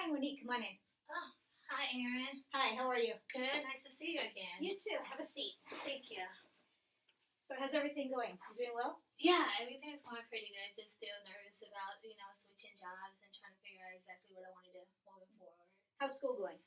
Hi, Monique. Come on in. Oh, hi, Erin. Hi, how are you? Good. Nice to see you again. You too. Have a seat. Thank you. So, how's everything going? You doing well? Yeah, everything's going pretty good. Just still nervous about, switching jobs and trying to figure out exactly what I want to do moving forward. How's school going?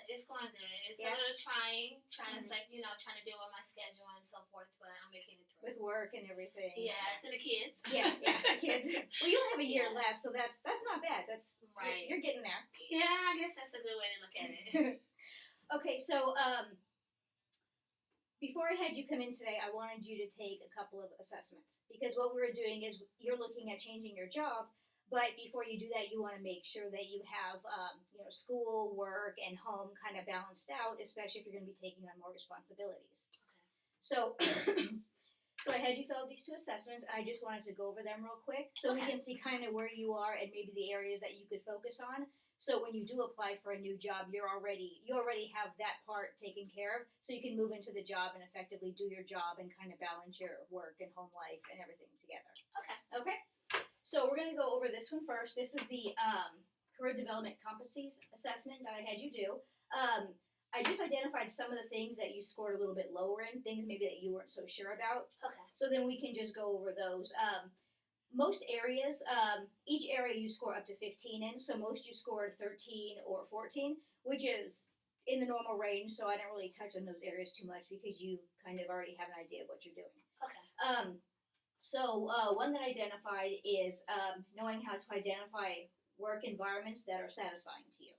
It's going good. It's Yeah. a little trying Mhm. to trying to deal with my schedule and so forth, but I'm making it through. With work and everything. Yes, and the kids. Yeah, kids. Well, you only have a year Yeah. left, so that's not bad. That's Right. You're getting there. Yeah, I guess that's a good way to look at it. Okay, so before I had you come in today, I wanted you to take a couple of assessments because what we're doing is you're looking at changing your job, but before you do that, you want to make sure that you have school, work, and home kind of balanced out, especially if you're going to be taking on more responsibilities. So. So I had you fill out these two assessments. I just wanted to go over them real quick so we can see kind of where you are and maybe the areas that you could focus on. So when you do apply for a new job, you already have that part taken care of, so you can move into the job and effectively do your job and kind of balance your work and home life and everything together. Okay. So we're gonna go over this one first. This is the career development competencies assessment that I had you do. I just identified some of the things that you scored a little bit lower in, things maybe that you weren't so sure about. Okay. So then we can just go over those. Most areas, each area you score up to 15 in. So most you scored 13 or 14, which is in the normal range. So I don't really touch on those areas too much because you kind of already have an idea of what you're doing. Okay. So one that I identified is knowing how to identify work environments that are satisfying to you.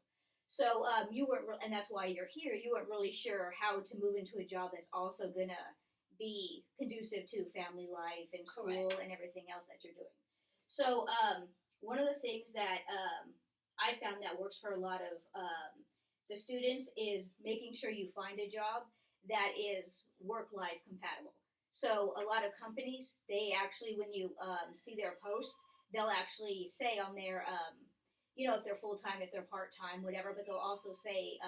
So you weren't, and that's why you're here. You weren't really sure how to move into a job that's also gonna be conducive to family life and school and everything else that you're doing. So one of the things that I found that works for a lot of the students is making sure you find a job that is work-life compatible. So a lot of companies, they actually, when you see their post, they'll actually say on their if they're full-time, if they're part-time, whatever, but they'll also say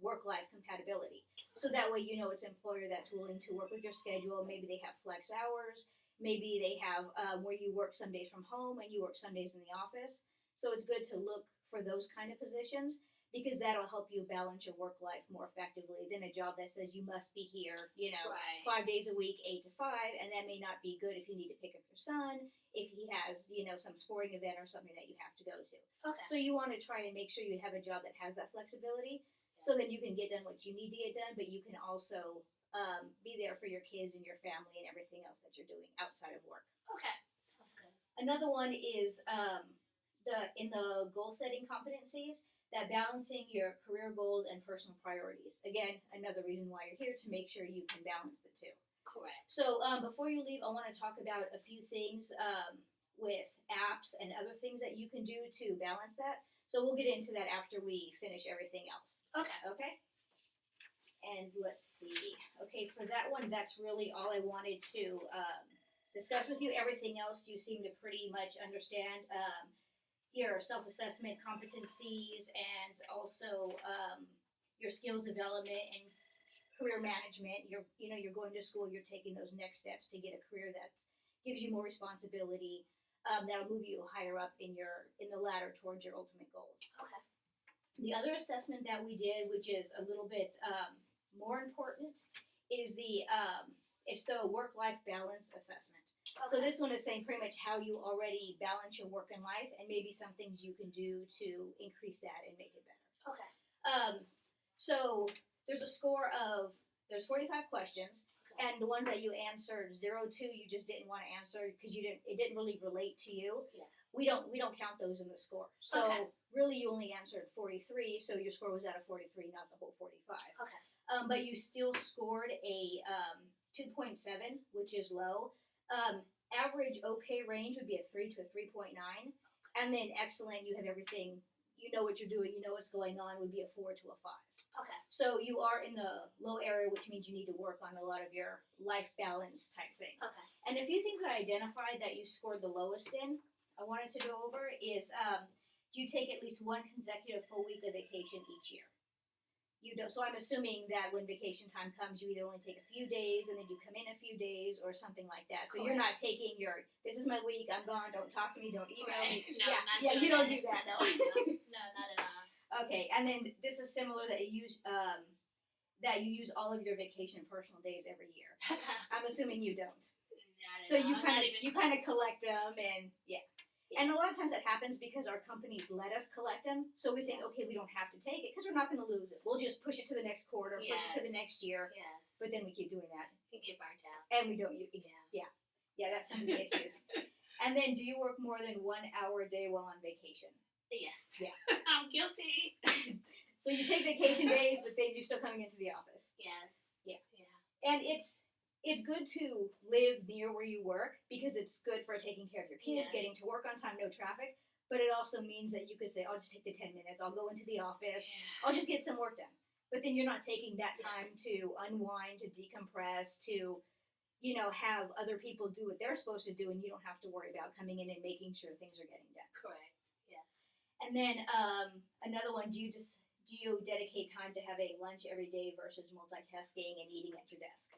work-life compatibility. So that way it's an employer that's willing to work with your schedule. Maybe they have flex hours. Maybe they have where you work some days from home and you work some days in the office. So it's good to look for those kind of positions because that'll help you balance your work life more effectively than a job that says you must be here, 5 days a week, 8 to 5, and that may not be good if you need to pick up your son, if he has, some sporting event or something that you have to go to. Okay. So you want to try and make sure you have a job that has that flexibility so then you can get done what you need to get done, but you can also be there for your kids and your family and everything else that you're doing outside of work. Okay. Sounds good. Another one is in the goal setting competencies, that balancing your career goals and personal priorities. Again, another reason why you're here, to make sure you can balance the two. Correct. So before you leave, I want to talk about a few things with apps and other things that you can do to balance that. So we'll get into that after we finish everything else. Okay. And let's see. Okay, for that one, that's really all I wanted to discuss with you. Everything else you seem to pretty much understand. Your self-assessment competencies and also your skills development and career management. You're going to school, you're taking those next steps to get a career that gives you more responsibility, that'll move you higher up in the ladder towards your ultimate goals. Okay. The other assessment that we did, which is a little bit more important, is it's the work-life balance assessment. Okay. So this one is saying pretty much how you already balance your work and life and maybe some things you can do to increase that and make it better. Okay. So there's 45 questions, and the ones that you answered 0 to, you just didn't want to answer because it didn't really relate to you. Yeah. We don't count those in the score. So really you only answered 43, so your score was out of 43, not the whole 45. Okay. But you still scored a 2.7, which is low. Average okay range would be a 3 to a 3.9, and then excellent, you have everything, you know what you're doing, you know what's going on, would be a 4 to a 5. Okay. So you are in the low area, which means you need to work on a lot of your life balance type things. Okay. And a few things that I identified that you scored the lowest in, I wanted to go over is, do you take at least one consecutive full week of vacation each year? You don't. So I'm assuming that when vacation time comes, you either only take a few days and then you come in a few days or something like that. So you're not taking this is my week, I'm gone, don't talk to me, don't email me. No, You don't do that, no. No, not at all. Okay, and then this is similar that you use all of your vacation personal days every year. I'm assuming you don't. So you kind of collect them, and yeah. And a lot of times that happens because our companies let us collect them, so we think, okay, we don't have to take it because we're not going to lose it. We'll just push it to the next quarter, push it to the next year. Yes. But then we keep doing that. You get burnt out. And we don't use. Yeah, that's some of the issues. And then, do you work more than 1 hour a day while on vacation? Yes. Yeah. I'm guilty. So you take vacation days, but then you're still coming into the office. Yes. Yeah. Yeah. And it's good to live near where you work because it's good for taking care of your kids, getting to work on time, no traffic. But it also means that you could say, I'll just take the 10 minutes, I'll go into the office, I'll just get some work done. But then you're not taking that time to unwind, to decompress, to, have other people do what they're supposed to do, and you don't have to worry about coming in and making sure things are getting done. Correct. Yes. And then another one, do you dedicate time to have a lunch every day versus multitasking and eating at your desk?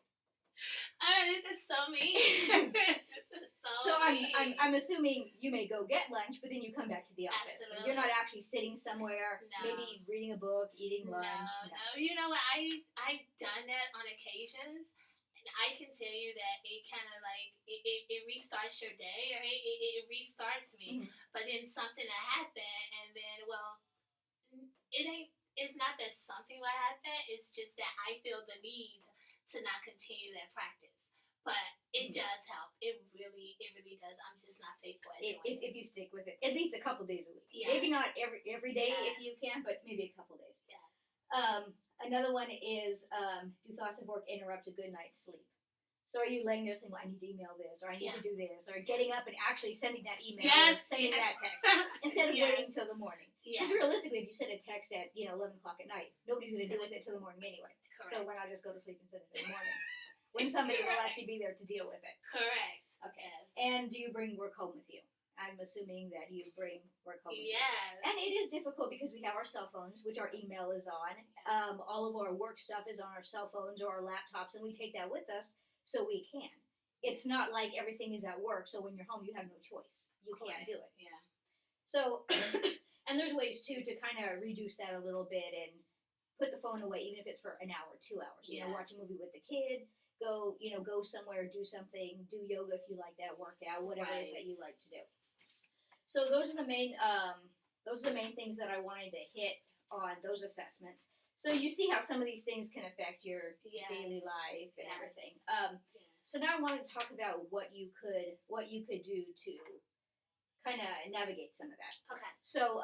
This is so mean. This is so mean. I'm assuming you may go get lunch, but then you come back to the office. Absolutely. You're not actually sitting somewhere, maybe reading a book, eating lunch. No. You know what? I've done that on occasions, and I can tell you that it kind of like it restarts your day, or it restarts me. Mm-hmm. But then something will happen, and then it's not that something will happen. It's just that I feel the need to not continue that practice. But it does help. It really does. I'm just not faithful at doing it. If you stick with it, at least a couple days a week. Yes. Maybe not every day if you can, but maybe a couple days. Yes. Another one is, do thoughts of work interrupt a good night's sleep? So are you laying there saying, well, I need to email this, or I need to do this, or getting up and actually sending that email, or sending that text, instead of waiting till the morning? Because realistically, if you send a text at 11 o'clock at night, nobody's going to deal with it till the morning anyway. Correct. So why not just go to sleep and send it in the morning? When somebody will actually be there to deal with it. Correct. Okay. Yes. And do you bring work home with you? I'm assuming that you bring work home with you. Yes. And it is difficult because we have our cell phones, which our email is on. All of our work stuff is on our cell phones or our laptops, and we take that with us so we can. It's not like everything is at work, so when you're home, you have no choice. You can't do it. Yeah. So, and there's ways, too, to kind of reduce that a little bit and put the phone away, even if it's for an hour, 2 hours. You know, watch a movie with the kid, go somewhere, do something, do yoga if you like that, workout, whatever it is that you like to do. So those are the main things that I wanted to hit on those assessments. So you see how some of these things can affect your daily life and everything. So now I wanted to talk about what you could do to kind of navigate some of that. Okay. So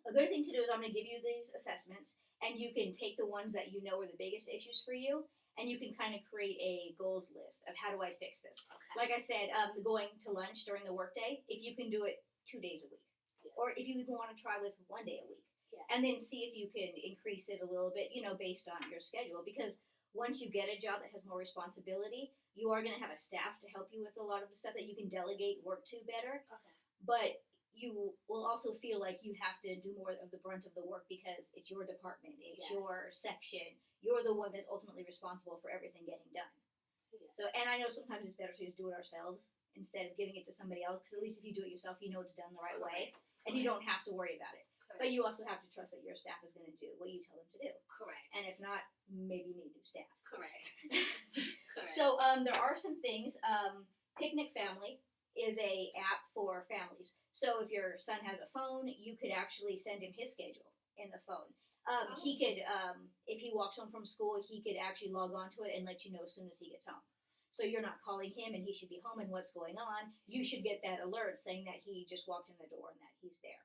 a good thing to do is I'm going to give you these assessments, and you can take the ones that you know are the biggest issues for you, and you can kind of create a goals list of how do I fix this. Okay. Like I said, going to lunch during the workday, if you can do it 2 days a week, or if you even want to try with 1 day a week, and then see if you can increase it a little bit, based on your schedule. Because once you get a job that has more responsibility, you are going to have a staff to help you with a lot of the stuff that you can delegate work to better. Okay. But you will also feel like you have to do more of the brunt of the work because it's your department, it's your section. You're the one that's ultimately responsible for everything getting done. Yes. So, and I know sometimes it's better to just do it ourselves instead of giving it to somebody else, because at least if you do it yourself, you know it's done the right way, and you don't have to worry about it. Correct. But you also have to trust that your staff is going to do what you tell them to do. Correct. And if not, maybe you need new staff. Correct. Correct. So there are some things. Picnic Family is a app for families. So if your son has a phone, you could actually send him his schedule in the phone. He could, if he walks home from school, he could actually log on to it and let you know as soon as he gets home. So you're not calling him and he should be home and what's going on. You should get that alert saying that he just walked in the door and that he's there.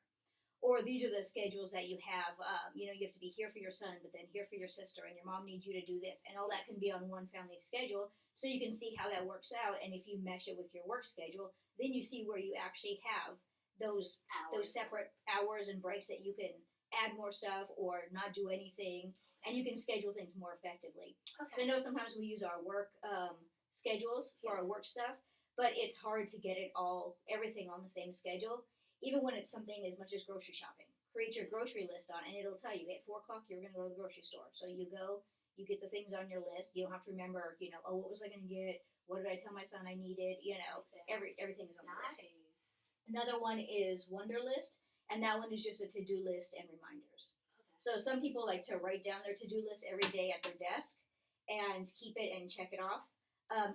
Or these are the schedules that you have. You have to be here for your son, but then here for your sister, and your mom needs you to do this. And all that can be on one family schedule, so you can see how that works out. And if you mesh it with your work schedule, then you see where you actually have those separate hours and breaks that you can add more stuff or not do anything, and you can schedule things more effectively. Okay. So I know sometimes we use our work schedules for our work stuff, but it's hard to get everything on the same schedule. Even when it's something as much as grocery shopping. Create your grocery list on, and it'll tell you at 4 o'clock you're going to go to the grocery store. So you go, you get the things on your list. You don't have to remember, what was I going to get? What did I tell my son I needed? Everything is on the list. Another one is Wunderlist, and that one is just a to-do list and reminders. So some people like to write down their to-do list every day at their desk and keep it and check it off.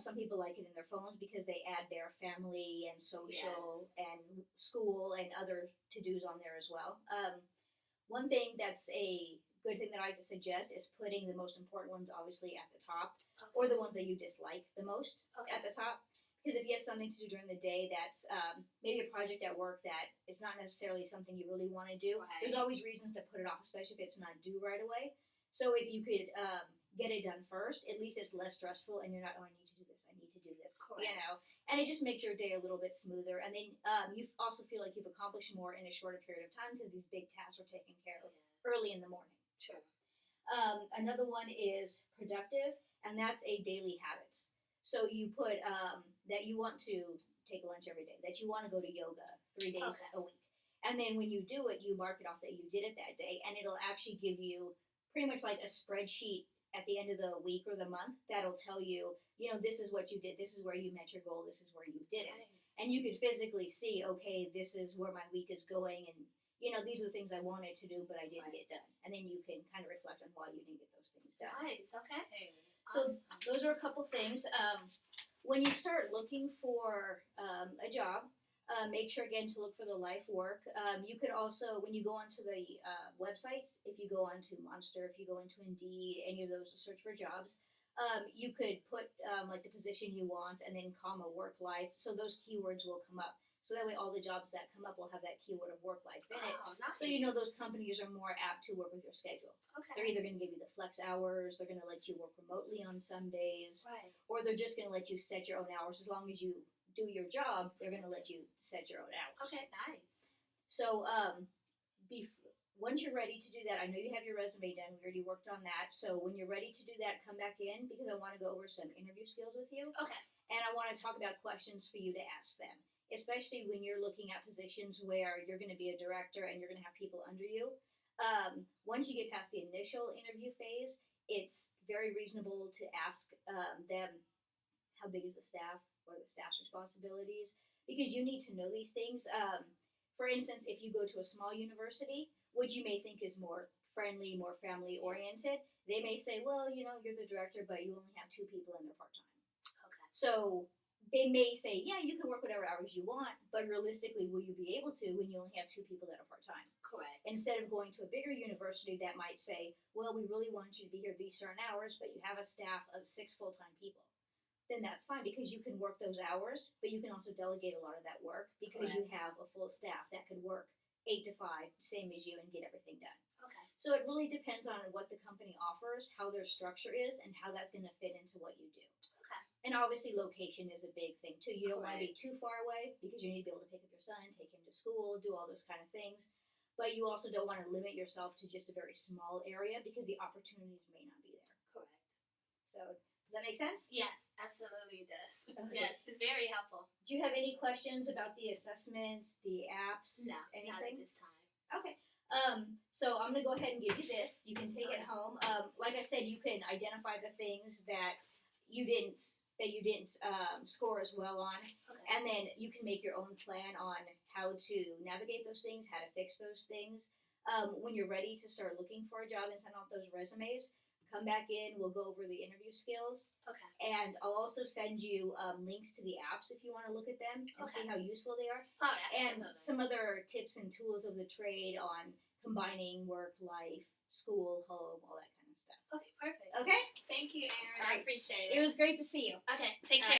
Some people like it in their phones because they add their family and social and school and other to-dos on there as well. One thing that's a good thing that I like to suggest is putting the most important ones obviously at the top, or the ones that you dislike the most at the top. Because if you have something to do during the day that's maybe a project at work that is not necessarily something you really want to do, there's always reasons to put it off, especially if it's not due right away. So if you could get it done first, at least it's less stressful, and you're not, oh, I need to do this, I need to do this, you know. And it just makes your day a little bit smoother, and then you also feel like you've accomplished more in a shorter period of time because these big tasks are taken care of early in the morning. Sure. Another one is productive, and that's a daily habits. So you put that you want to take lunch every day, that you want to go to yoga 3 days a week. And then when you do it, you mark it off that you did it that day, and it'll actually give you pretty much like a spreadsheet at the end of the week or the month that'll tell you, you know, this is what you did, this is where you met your goal, this is where you didn't. And you could physically see, okay, this is where my week is going, and, you know, these are the things I wanted to do, but I didn't get done. And then you can kind of reflect on why you didn't get those things done. Nice, okay. So those are a couple things. When you start looking for a job, make sure again to look for the life work. You could also, when you go onto the websites, if you go onto Monster, if you go into Indeed, any of those to search for jobs, you could put like the position you want and then comma work life. So those keywords will come up. So that way all the jobs that come up will have that keyword of work life in it. Nice. So you know those companies are more apt to work with your schedule. Okay. They're either going to give you the flex hours, they're going to let you work remotely on some days, or they're just going to let you set your own hours. As long as you do your job, they're going to let you set your own hours. Okay, nice. So once you're ready to do that, I know you have your resume done. We already worked on that. So when you're ready to do that, come back in because I want to go over some interview skills with you. Okay. And I want to talk about questions for you to ask them, especially when you're looking at positions where you're going to be a director and you're going to have people under you. Once you get past the initial interview phase, it's very reasonable to ask them, how big is the staff? What are the staff's responsibilities? Because you need to know these things. For instance, if you go to a small university, which you may think is more friendly, more family oriented, they may say, well, you know, you're the director, but you only have 2 people in there part-time. Okay. So they may say, yeah, you can work whatever hours you want, but realistically, will you be able to when you only have 2 people that are part-time? Correct. Instead of going to a bigger university that might say, well, we really want you to be here these certain hours, but you have a staff of 6 full-time people. Then that's fine because you can work those hours, but you can also delegate a lot of that work because you have a full staff that could work 8 to 5, same as you, and get everything done. Okay. So it really depends on what the company offers, how their structure is, and how that's going to fit into what you do. Okay. And obviously location is a big thing too. You don't want to be Correct. too far away because you need to be able to pick up your son, take him to school, do all those kind of things. But you also don't want to limit yourself to just a very small area because the opportunities may not be there. Correct. So does that make sense? Yes, absolutely it does. Okay. Yes, it's very helpful. Do you have any questions about the assessment, the apps, No, not at anything? this time. Okay. So I'm gonna go ahead and give you this. You can take it home. Like I said, you can identify the things that you didn't score as well on, Okay. and then you can make your own plan on how to navigate those things, how to fix those things. When you're ready to start looking for a job and send out those resumes, come back in. We'll go over the interview skills. Okay. And I'll also send you links to the apps if you want to look at them and see how useful they are. Oh, And absolutely. some other tips and tools of the trade on combining work, life, school, home, all that kind of stuff. Okay, perfect. Okay? Thank you, Erin. All I right. appreciate It it. was great to see you. Okay, take All care.